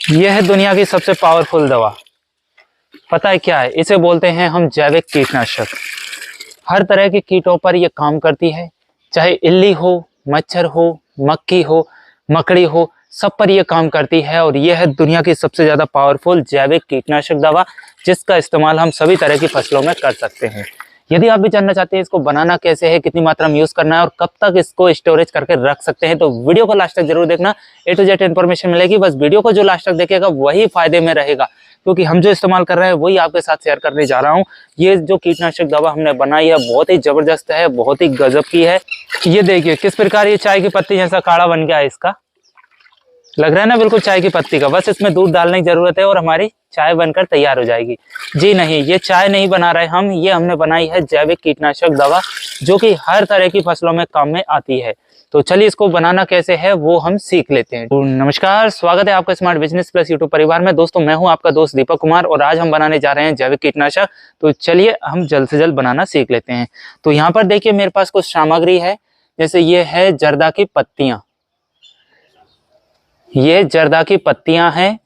यह है दुनिया की सबसे पावरफुल दवा। पता है क्या है? इसे बोलते हैं हम जैविक कीटनाशक। हर तरह के कीटों पर यह काम करती है, चाहे इल्ली हो, मच्छर हो, मक्खी हो, मकड़ी हो, सब पर यह काम करती है। और यह है दुनिया की सबसे ज़्यादा पावरफुल जैविक कीटनाशक दवा, जिसका इस्तेमाल हम सभी तरह की फसलों में कर सकते हैं। यदि आप भी जानना चाहते हैं इसको बनाना कैसे है, कितनी मात्रा में यूज़ करना है और कब तक इसको स्टोरेज करके रख सकते हैं, तो वीडियो को लास्ट तक जरूर देखना। ए टू जेड इन्फॉर्मेशन मिलेगी। बस वीडियो को जो लास्ट तक देखेगा वही फायदे में रहेगा, क्योंकि हम जो इस्तेमाल कर रहे हैं वही आपके साथ शेयर करने जा रहा हूँ। ये जो कीटनाशक दवा हमने बनाई है बहुत ही जबरदस्त है, बहुत ही गजब की है। ये देखिए किस प्रकार ये चाय की पत्ती जैसा काढ़ा बन गया है। इसका लग रहा है ना बिल्कुल चाय की पत्ती का। बस इसमें दूध डालने की जरूरत है और हमारी चाय बनकर तैयार हो जाएगी। जी नहीं, ये चाय नहीं बना रहे हम, ये हमने बनाई है जैविक कीटनाशक दवा, जो कि हर तरह की फसलों में काम में आती है। तो चलिए इसको बनाना कैसे है वो हम सीख लेते हैं। तो नमस्कार, स्वागत है आपका स्मार्ट बिजनेस प्लस यूट्यूब परिवार में। दोस्तों मैं हूं आपका दोस्त दीपक कुमार और आज हम बनाने जा रहे हैं जैविक कीटनाशक। तो चलिए हम जल्द से जल्द बनाना सीख लेते हैं। तो यहाँ पर देखिए मेरे पास कुछ सामग्री है, जैसे ये है जर्दा की पत्तियां। ये जर्दा की पत्तियां हैं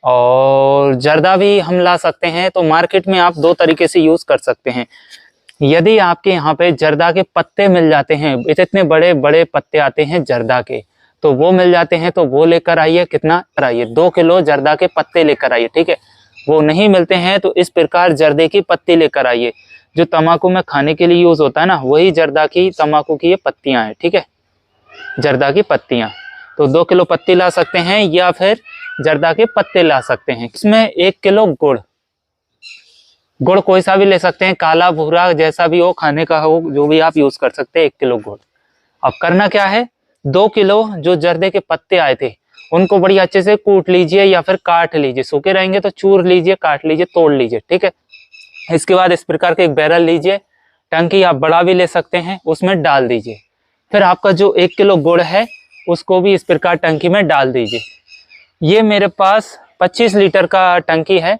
और जर्दा भी हम ला सकते हैं। तो मार्केट में आप दो तरीके से यूज कर सकते हैं। यदि आपके यहाँ पे जर्दा के पत्ते मिल जाते हैं, इतने बड़े बड़े पत्ते आते हैं जर्दा के, तो वो मिल जाते हैं तो वो लेकर आइए। कितना आइए? 2 किलो जर्दा के पत्ते लेकर आइए, ठीक है। वो नहीं मिलते हैं तो इस प्रकार जर्दे की पत्ती लेकर आइए। जो तम्बाकू में खाने के लिए यूज होता है ना, वही जर्दा की तम्बाकू की ये पत्तियां हैं, ठीक है। जर्दा की पत्तियां, तो 2 किलो पत्ती ला सकते हैं या फिर जर्दा के पत्ते ला सकते हैं। इसमें 1 किलो गुड़, गुड़ कोई सा भी ले सकते हैं, काला भूरा जैसा भी हो, खाने का हो, जो भी आप यूज कर सकते हैं। 1 किलो गुड़। अब करना क्या है, 2 किलो जो जर्दे के पत्ते आए थे उनको बड़ी अच्छे से कूट लीजिए या फिर काट लीजिए। सूखे रहेंगे तो चूर लीजिए, काट लीजिए, तोड़ लीजिए, ठीक है। इसके बाद इस प्रकार के एक बैरल लीजिए, टंकी आप बड़ा भी ले सकते हैं, उसमें डाल दीजिए। फिर आपका जो 1 किलो गुड़ है उसको भी इस प्रकार टंकी में डाल दीजिए। ये मेरे पास 25 लीटर का टंकी है,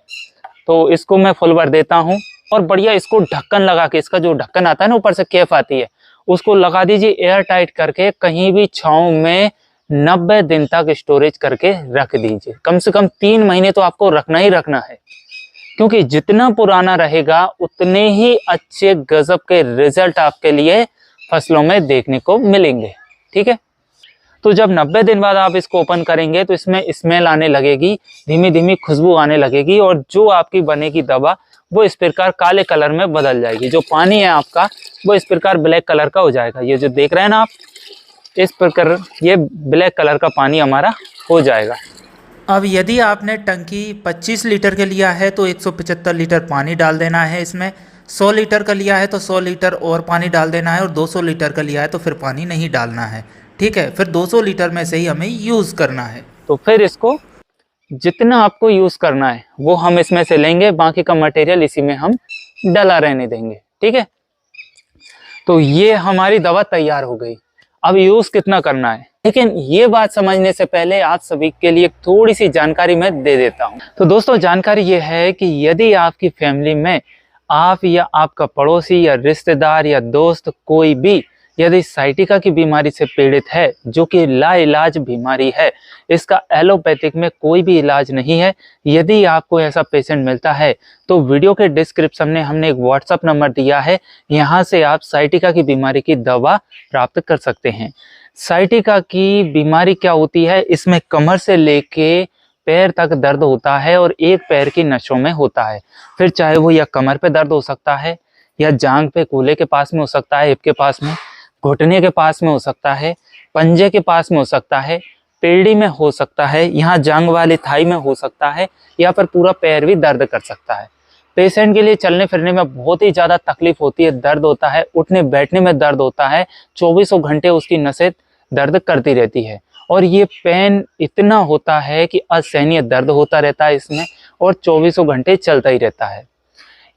तो इसको मैं फुल भर देता हूँ और बढ़िया इसको ढक्कन लगा के, इसका जो ढक्कन आता है ना ऊपर से कैप आती है, उसको लगा दीजिए एयर टाइट करके। कहीं भी छांव में 90 दिन तक स्टोरेज करके रख दीजिए। कम से कम 3 महीने तो आपको रखना ही रखना है, क्योंकि जितना पुराना रहेगा उतने ही अच्छे गजब के रिजल्ट आपके लिए फसलों में देखने को मिलेंगे, ठीक है। तो जब 90 दिन बाद आप इसको ओपन करेंगे तो इसमें स्मेल आने लगेगी, धीमी धीमी खुशबू आने लगेगी और जो आपकी बनेगी दवा वो इस प्रकार काले कलर में बदल जाएगी। जो पानी है आपका वो इस प्रकार ब्लैक कलर का हो जाएगा। ये जो देख रहे हैं ना आप, इस प्रकार ये ब्लैक कलर का पानी हमारा हो जाएगा। अब यदि आपने टंकी 25 लीटर के लिया है तो 175 लीटर पानी डाल देना है इसमें। 100 लीटर का लिया है तो 100 लीटर और पानी डाल देना है और 200 लीटर का लिया है तो फिर पानी नहीं डालना है, ठीक है। फिर 200 लीटर में से ही हमें यूज़ करना है। तो फिर इसको जितना आपको यूज करना है वो हम इसमें से लेंगे, बाकी का मटेरियल इसी में हम डला रहने देंगे, ठीक है। तो ये हमारी दवा तैयार हो गई। अब यूज कितना करना है, लेकिन ये बात समझने से पहले आप सभी के लिए थोड़ी सी जानकारी मैं दे देता हूँ। तो दोस्तों जानकारी ये है कि यदि आपकी फैमिली में आप या आपका पड़ोसी या रिश्तेदार या दोस्त कोई भी यदि साइटिका की बीमारी से पीड़ित है, जो कि लाइलाज बीमारी है, इसका एलोपैथिक में कोई भी इलाज नहीं है, यदि आपको ऐसा पेशेंट मिलता है तो वीडियो के डिस्क्रिप्शन में हमने एक व्हाट्सएप नंबर दिया है, यहाँ से आप साइटिका की बीमारी की दवा प्राप्त कर सकते हैं। साइटिका की बीमारी क्या होती है, इसमें कमर से लेके पैर तक दर्द होता है और एक पैर की नसों में होता है। फिर चाहे वो या कमर पे दर्द हो सकता है, या जांग पे कूल्हे के पास में हो सकता है, हिप के पास में, घुटने के पास में हो सकता है, पंजे के पास में हो सकता है, पेड़ी में हो सकता है, यहाँ जांग वाली थाई में हो सकता है, या फिर पूरा पैर भी दर्द कर सकता है। पेशेंट के लिए चलने फिरने में बहुत ही ज़्यादा तकलीफ होती है, दर्द होता है, उठने बैठने में दर्द होता है, 24 घंटे उसकी नसें दर्द करती रहती है और ये पेन इतना होता है कि असहनीय दर्द होता रहता है इसमें और 24 घंटे चलता ही रहता है।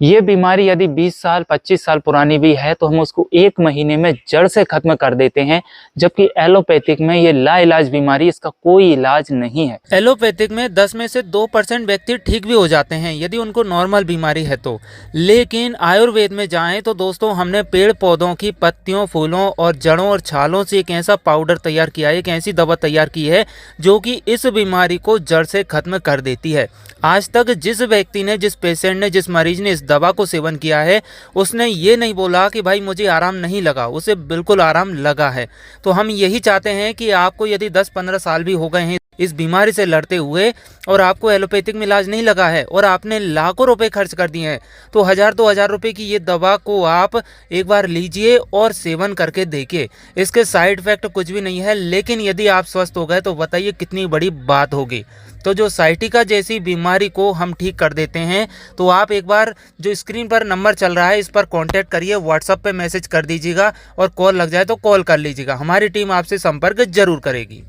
ये बीमारी यदि 20 साल 25 साल पुरानी भी है तो हम उसको 1 महीने में जड़ से खत्म कर देते हैं, जबकि एलोपैथिक में ये लाइलाज बीमारी, इसका कोई इलाज नहीं है। एलोपैथिक में 10 में से 2% व्यक्ति ठीक भी हो जाते हैं यदि उनको नॉर्मल बीमारी है तो। लेकिन आयुर्वेद में जाएं तो दोस्तों हमने पेड़ पौधों की पत्तियों, फूलों और जड़ों और छालों से एक ऐसा पाउडर तैयार किया है, एक ऐसी दवा तैयार की है जो कि इस बीमारी को जड़ से खत्म कर देती है। आज तक जिस व्यक्ति ने, जिस पेशेंट ने, जिस मरीज ने इस दवा को सेवन किया है उसने ये नहीं बोला कि भाई मुझे आराम नहीं लगा, उसे बिल्कुल आराम लगा है। तो हम यही चाहते हैं कि आपको यदि 10-15 साल भी हो गए हैं इस बीमारी से लड़ते हुए और आपको एलोपैथिक में इलाज नहीं लगा है और आपने लाखों रुपए खर्च कर दिए हैं, तो 1000-2000 रुपए की ये दवा को आप एक बार लीजिए और सेवन करके देखिए। इसके साइड इफेक्ट कुछ भी नहीं है, लेकिन यदि आप स्वस्थ हो गए तो बताइए कितनी बड़ी बात होगी। तो जो साइटिका जैसी बीमारी को हम ठीक कर देते हैं, तो आप एक बार जो स्क्रीन पर नंबर चल रहा है इस पर कांटेक्ट करिए, व्हाट्सएप पे मैसेज कर दीजिएगा और कॉल लग जाए तो कॉल कर लीजिएगा, हमारी टीम आपसे संपर्क जरूर करेगी।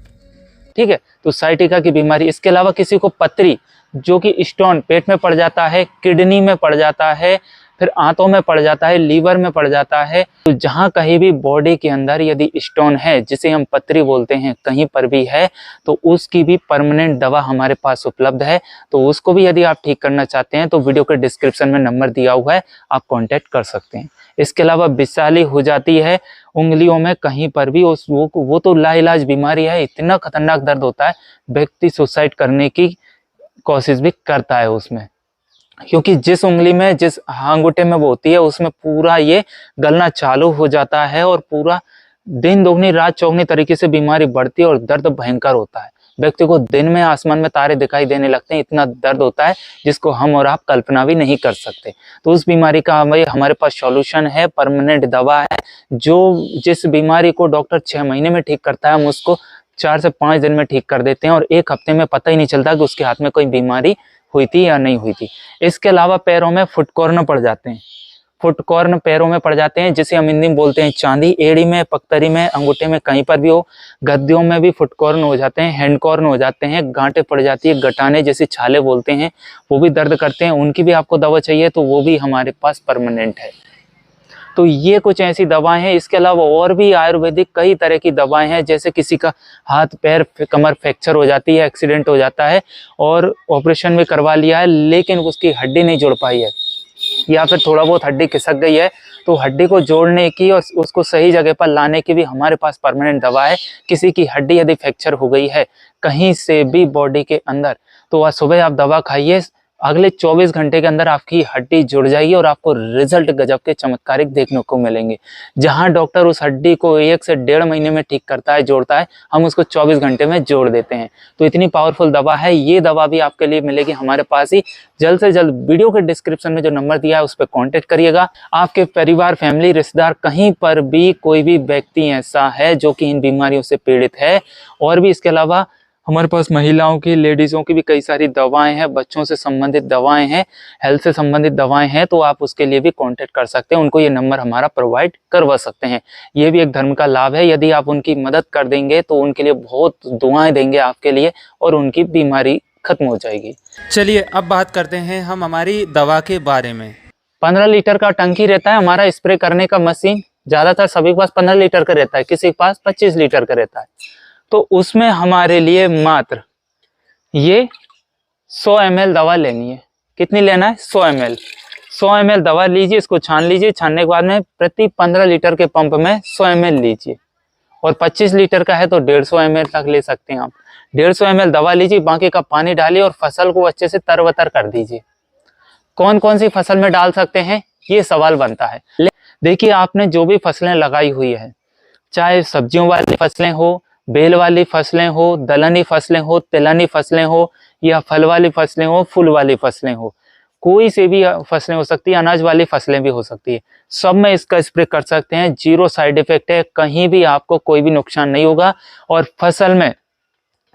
ठीक है, तो साइटिका की बीमारी, इसके अलावा किसी को पथरी जो कि स्टोन पेट में पड़ जाता है, किडनी में पड़ जाता है, फिर आंतों में पड़ जाता है, लीवर में पड़ जाता है, तो जहां कहीं भी बॉडी के अंदर यदि स्टोन है जिसे हम पथरी बोलते हैं, कहीं पर भी है, तो उसकी भी परमानेंट दवा हमारे पास उपलब्ध है। तो उसको भी यदि आप ठीक करना चाहते हैं तो वीडियो के डिस्क्रिप्शन में नंबर दिया हुआ है, आप कॉन्टेक्ट कर सकते हैं। इसके अलावा बिसाली हो जाती है उंगलियों में कहीं पर भी, वो तो लाइलाज बीमारी है, इतना खतरनाक दर्द होता है, व्यक्ति सुसाइड करने की कोशिश भी करता है उसमें, क्योंकि जिस उंगली में, जिस अंगूठे में वो होती है उसमें पूरा ये गलना चालू हो जाता है और पूरा दिन दोगुनी रात चौगुनी तरीके से बीमारी बढ़ती है और दर्द भयंकर होता है। व्यक्ति को दिन में आसमान में तारे दिखाई देने लगते हैं, इतना दर्द होता है जिसको हम और आप कल्पना भी नहीं कर सकते। तो उस बीमारी का हमारे पास सॉल्यूशन है, परमानेंट दवा है, जो जिस बीमारी को डॉक्टर 6 महीने में ठीक करता है हम उसको 4 से 5 दिन में ठीक कर देते हैं और 1 हफ्ते में पता ही नहीं चलता कि उसके हाथ में कोई बीमारी हुई थी या नहीं हुई थी। इसके अलावा पैरों में फुटकॉर्न पड़ जाते हैं, फुटकॉर्न पैरों में पड़ जाते हैं जिसे हम हिंदी में बोलते हैं चांदी, एड़ी में, पकतरी में, अंगूठे में, कहीं पर भी हो। गद्दियों में भी फुटकॉर्न हो जाते हैं, हैंडकॉर्न हो जाते हैं, गांठें पड़ जाती है, गटाने जैसे छाले बोलते हैं, वो भी दर्द करते हैं, उनकी भी आपको दवा चाहिए तो वो भी हमारे पास परमानेंट है। तो ये कुछ ऐसी दवाएं हैं। इसके अलावा और भी आयुर्वेदिक कई तरह की दवाएं हैं, जैसे किसी का हाथ पैर कमर फ्रैक्चर हो जाती है, एक्सीडेंट हो जाता है और ऑपरेशन भी करवा लिया है लेकिन उसकी हड्डी नहीं जुड़ पाई है, या फिर थोड़ा बहुत हड्डी खिसक गई है, तो हड्डी को जोड़ने की और उसको सही जगह पर लाने की भी हमारे पास परमानेंट दवा है। किसी की हड्डी यदि फ्रैक्चर हो गई है कहीं से भी बॉडी के अंदर, तो आज सुबह आप दवा खाइए, अगले 24 घंटे के अंदर आपकी हड्डी जुड़ जाएगी और आपको रिजल्ट गजब के चमत्कारिक देखने को मिलेंगे। जहां डॉक्टर उस हड्डी को 1 से 1.5 महीने में ठीक करता है, जोड़ता है, हम उसको 24 घंटे में जोड़ देते हैं। तो इतनी पावरफुल दवा है, ये दवा भी आपके लिए मिलेगी हमारे पास ही। जल्द से जल्द वीडियो के डिस्क्रिप्शन में जो नंबर दिया है उस पर कॉन्टेक्ट करिएगा। आपके परिवार, फैमिली, रिश्तेदार, कहीं पर भी कोई भी व्यक्ति ऐसा है जो कि इन बीमारियों से पीड़ित है, और भी इसके अलावा हमारे पास महिलाओं की, लेडीज़ों की भी कई सारी दवाएं हैं, बच्चों से संबंधित दवाएं हैं, हेल्थ से संबंधित दवाएं हैं, तो आप उसके लिए भी कांटेक्ट कर सकते हैं, उनको ये नंबर हमारा प्रोवाइड करवा सकते हैं। ये भी एक धर्म का लाभ है, यदि आप उनकी मदद कर देंगे तो उनके लिए बहुत दुआएं देंगे आपके लिए और उनकी बीमारी खत्म हो जाएगी। चलिए अब बात करते हैं हम हमारी दवा के बारे में। 15 लीटर का टंकी रहता है हमारा स्प्रे करने का मशीन, ज़्यादातर सभी के पास 15 लीटर का रहता है, किसी के पास 25 लीटर का रहता है। तो उसमें हमारे लिए मात्र ये 100 ml दवा लेनी है। कितनी लेना है? 100 ml। 100 ml दवा लीजिए, इसको छान लीजिए, छानने के बाद में प्रति 15 लीटर के पंप में 100 ml लीजिए, और 25 लीटर का है तो 150 ml तक ले सकते हैं आप। 150 ml दवा लीजिए, बाकी का पानी डालिए और फसल को अच्छे से तरबतर कर दीजिए। कौन कौन सी फसल में डाल सकते हैं ये सवाल बनता है। देखिए, आपने जो भी फसलें लगाई हुई है, चाहे सब्जियों वाली फसलें हो, बेल वाली फसलें हो, दलहनी फसलें हो, तिलहनी फसलें हो, या फल वाली फसलें हो, फूल वाली फसलें हो, कोई से भी फसलें हो सकती है, अनाज वाली फसलें भी हो सकती है, सब में इसका स्प्रे कर सकते हैं। 0 साइड इफेक्ट है, कहीं भी आपको कोई भी नुकसान नहीं होगा। और फसल में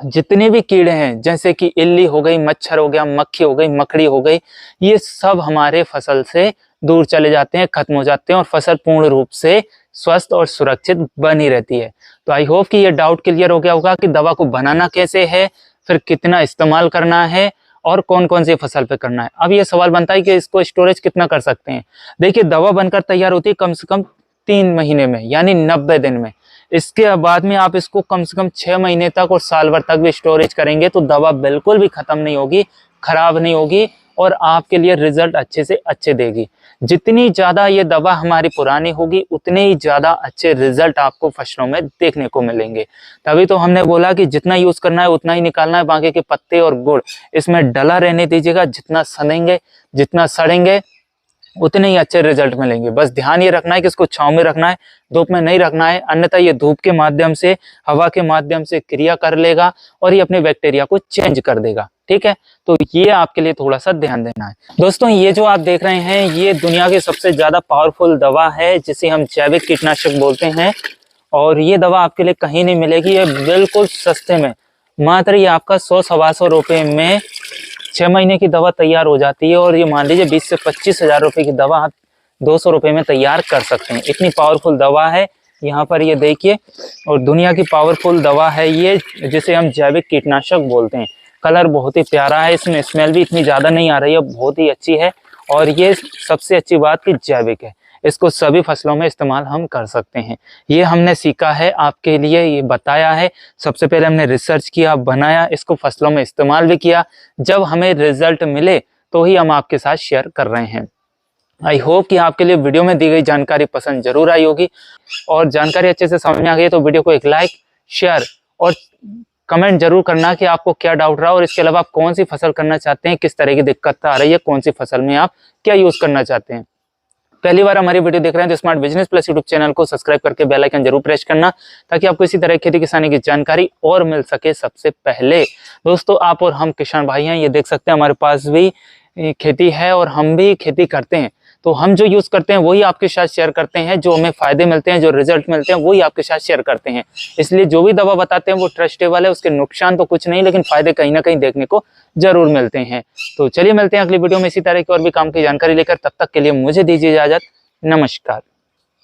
जितने भी कीड़े हैं, जैसे कि इल्ली हो गई, मच्छर हो गया, मक्खी हो गई, मकड़ी हो गई, ये सब हमारे फसल से दूर चले जाते हैं, खत्म हो जाते हैं और फसल पूर्ण रूप से स्वस्थ और सुरक्षित बनी रहती है। तो आई होप कि ये डाउट क्लियर हो गया होगा कि दवा को बनाना कैसे है, फिर कितना इस्तेमाल करना है और कौन कौन सी फसल पे करना है। अब ये सवाल बनता है कि इसको स्टोरेज कितना कर सकते हैं। देखिए, दवा बनकर तैयार होती है कम से कम 3 महीने में, यानी 90 दिन में। इसके बाद में आप इसको कम से कम 6 महीने तक और साल भर तक भी स्टोरेज करेंगे तो दवा बिल्कुल भी खत्म नहीं होगी, खराब नहीं होगी और आपके लिए रिजल्ट अच्छे से अच्छे देगी। जितनी ज्यादा ये दवा हमारी पुरानी होगी उतने ही ज्यादा अच्छे रिजल्ट आपको फसलों में देखने को मिलेंगे। तभी तो हमने बोला कि जितना यूज करना है उतना ही निकालना है। बाकी के पत्ते और गुड़ इसमें डला रहने दीजिएगा। जितना सड़ेंगे, जितना सड़ेंगे उतने ही अच्छे रिजल्ट मिलेंगे। बस ध्यान ये रखना है कि इसको छांव में रखना है, धूप में नहीं रखना है, अन्यथा ये धूप के माध्यम से, हवा के माध्यम से क्रिया कर लेगा और ये अपने बैक्टीरिया को चेंज कर देगा। ठीक है, तो ये आपके लिए थोड़ा सा ध्यान देना है। दोस्तों, ये जो आप देख रहे हैं ये दुनिया की सबसे ज्यादा पावरफुल दवा है जिसे हम जैविक कीटनाशक बोलते हैं। और ये दवा आपके लिए कहीं नहीं मिलेगी, ये बिल्कुल सस्ते में, मात्र ये आपका 100-125 रुपए में 6 महीने की दवा तैयार हो जाती है। और ये मान लीजिए 20 से 25 हजार रुपए की दवा आप 200 रुपए में तैयार कर सकते हैं। इतनी पावरफुल दवा है। यहाँ पर ये देखिए, और दुनिया की पावरफुल दवा है ये जिसे हम जैविक कीटनाशक बोलते हैं। कलर बहुत ही प्यारा है, इसमें स्मेल भी इतनी ज्यादा नहीं आ रही है, बहुत ही अच्छी है। और ये सबसे अच्छी बात कि जैविक है, इसको सभी फसलों में इस्तेमाल हम कर सकते हैं। ये हमने सीखा है, आपके लिए ये बताया है। सबसे पहले हमने रिसर्च किया, बनाया, इसको फसलों में इस्तेमाल भी किया। जब हमें रिजल्ट मिले तो ही हम आपके साथ शेयर कर रहे हैं। आई होप कि आपके लिए वीडियो में दी गई जानकारी पसंद जरूर आई होगी और जानकारी अच्छे से समझ में आ गई तो वीडियो को एक लाइक, शेयर और कमेंट जरूर करना कि आपको क्या डाउट रहा और इसके अलावा आप कौन सी फसल करना चाहते हैं, किस तरह की दिक्कत आ रही है, कौन सी फसल में आप क्या यूज करना चाहते हैं। पहली बार हमारी वीडियो देख रहे हैं तो smart business plus YouTube channel को सब्सक्राइब करके बेल आइकन जरूर प्रेस करना ताकि आपको इसी तरह खेती किसानी की जानकारी और मिल सके सबसे पहले। दोस्तों, आप और हम किसान भाई हैं, ये देख सकते हैं हमारे पास भी खेती है और हम भी खेती करते हैं। तो हम जो यूज करते हैं वही आपके साथ शेयर करते हैं, जो हमें फायदे मिलते हैं, जो रिजल्ट मिलते हैं वही आपके साथ शेयर करते हैं। इसलिए जो भी दवा बताते हैं वो ट्रस्टेबल है, उसके नुकसान तो कुछ नहीं लेकिन फायदे कहीं ना कहीं देखने को जरूर मिलते हैं। तो चलिए मिलते हैं अगली वीडियो में इसी तरह की और भी काम की जानकारी लेकर। तब तक के लिए मुझे दीजिए इजाजत। नमस्कार।